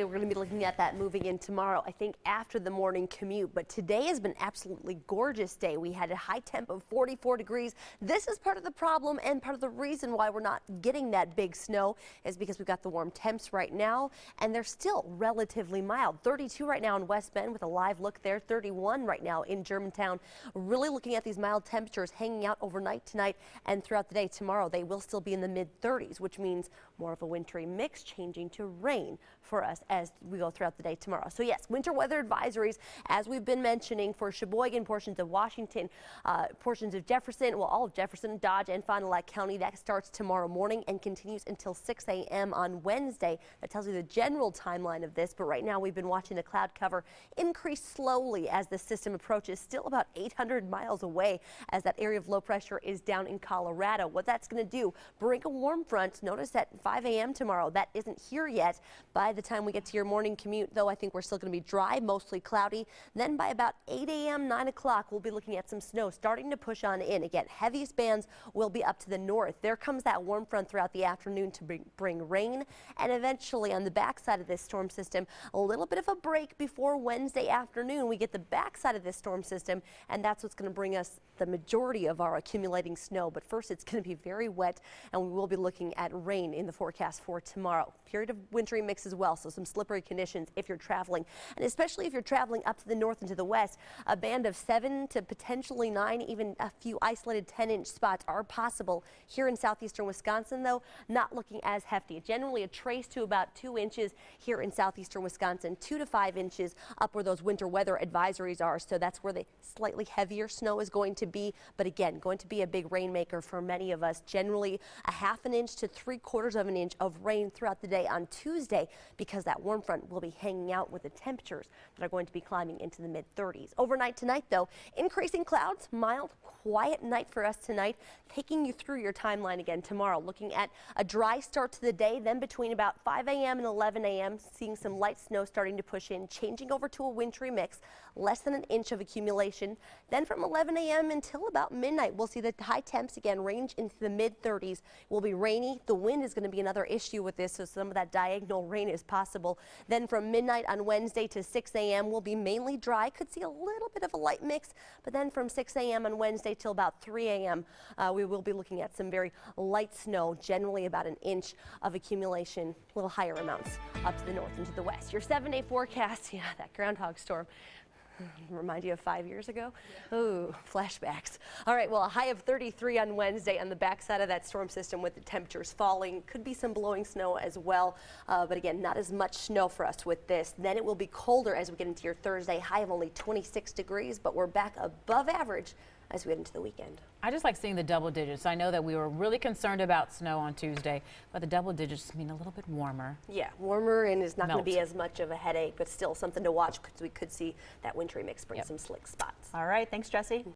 eventually we're going to be looking at that moving in tomorrow, I think after the morning commute. But today has been absolutely gorgeous day. We had a high temp of 44 degrees. This is part of the problem and part of the reason why we're not getting that big snow is because we've got the warm temps right now and they're still relatively mild. 32 right now in West Bend with a live look there. 31 right now in Germantown. Really looking at these mild temperatures hanging out overnight tonight and throughout the day tomorrow. They will still be in the mid-30s, which means more of a wintry mix changing to rain for us as we go throughout the day tomorrow. So yes, winter weather advisories as we've been mentioning for Sheboygan, portions of Washington, portions of Jefferson, well all of Jefferson, Dodge and Fond du Lac County. That starts tomorrow morning and continues until 6 a.m. on Wednesday. That tells you the general timeline of this, but right now we've been watching the cloud cover increase slowly as the system approaches, still about 800 miles away as that area of low pressure is down in Colorado. What that's going to do, bring a warm front. Notice at 5 a.m. tomorrow, that isn't here yet. By the time we get to your morning commute, though, I think we're still going to be dry, mostly cloudy. Then by about 8 a.m., 9 o'clock, we'll be looking at some snow starting to push on in. Again, heaviest bands will be up to the north. There comes that warm front throughout the afternoon to bring rain. And eventually on the backside of this storm system, a little bit of a break before Wednesday afternoon. We get the backside of this storm system, and that's what's going to bring us the majority of our accumulating snow. But first, it's going to be very wet, and we will be looking at rain in the forecast for tomorrow. Period of wintry mix as well, so some slippery conditions if you're traveling, and especially if you're traveling up to the north and to the west. A band of 7 to potentially 9, even a few isolated 10-inch spots are possible here in southeastern Wisconsin, though not looking as hefty. Generally a trace to about 2 inches here in southeastern Wisconsin, 2 to 5 inches up where those winter weather advisories are. So that's where the slightly heavier snow is going to be, but again, going to be a big rainmaker for many of us. Generally a 1/2 inch to 3/4 of an inch of rain throughout the day on Tuesday because that warm front will be hanging out with the temperatures that are going to be climbing into the mid-30s. Overnight tonight, though, increasing clouds, mild, quiet night for us tonight, taking you through your timeline again tomorrow. Looking at a dry start to the day, then between about 5 a.m. and 11 a.m., seeing some light snow starting to push in, changing over to a wintry mix, less than an inch of accumulation. Then from 11 a.m. until about midnight, we'll see the high temps again range into the mid-30s. It will be rainy. The wind is going to be another issue with this, so some of that diagonal rain is possible. Then from midnight on Wednesday to 6 a.m. will be mainly dry. Could see a little bit of a light mix, but then from 6 a.m. on Wednesday till about 3 a.m. We will be looking at some very light snow, generally about an inch of accumulation, a little higher amounts up to the north and to the west. Your 7-day forecast, yeah, that groundhog storm. Remind you of 5 years ago? Yeah. Ooh, flashbacks. All right, well, a high of 33 on Wednesday on the backside of that storm system with the temperatures falling. Could be some blowing snow as well, but again, not as much snow for us with this. Then it will be colder as we get into your Thursday, high of only 26 degrees, but we're back above average as we get into the weekend. I just like seeing the double digits. I know that we were really concerned about snow on Tuesday, but the double digits mean a little bit warmer. Yeah, warmer, and it's not going to be as much of a headache, but still something to watch because we could see that wintry mix bring some slick spots. All right, thanks, Jesse.